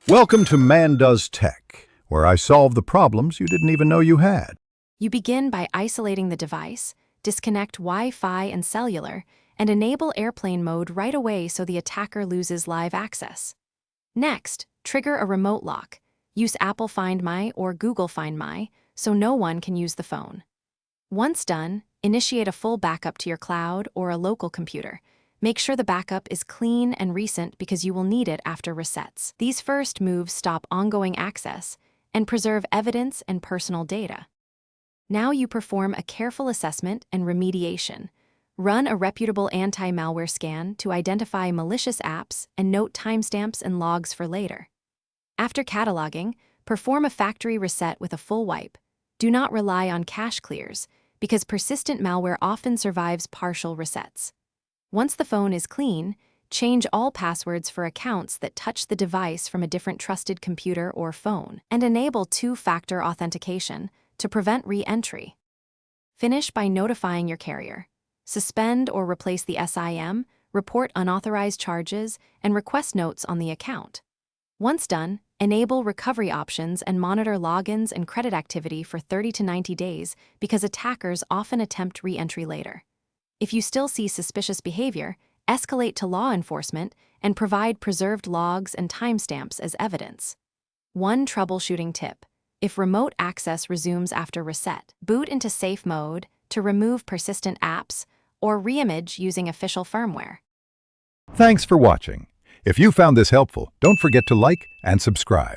Welcome to Man Does Tech, where I solve the problems you didn't even know you had. You begin by isolating the device, disconnect Wi-Fi and cellular, and enable airplane mode right away so the attacker loses live access. Next, trigger a remote lock. Use Apple Find My or Google Find My so no one can use the phone. Once done, initiate a full backup to your cloud or a local computer. Make sure the backup is clean and recent because you will need it after resets. These first moves stop ongoing access and preserve evidence and personal data. Now you perform a careful assessment and remediation. Run a reputable anti-malware scan to identify malicious apps and note timestamps and logs for later. After cataloging, perform a factory reset with a full wipe. Do not rely on cache clears, because persistent malware often survives partial resets. Once the phone is clean, change all passwords for accounts that touch the device from a different trusted computer or phone, and enable two-factor authentication to prevent re-entry. Finish by notifying your carrier. Suspend or replace the SIM, report unauthorized charges, and request notes on the account. Once done, enable recovery options and monitor logins and credit activity for 30 to 90 days because attackers often attempt re-entry later. If you still see suspicious behavior, escalate to law enforcement and provide preserved logs and timestamps as evidence. One troubleshooting tip: if remote access resumes after reset, boot into safe mode to remove persistent apps or reimage using official firmware. Thanks for watching. If you found this helpful, don't forget to like and subscribe.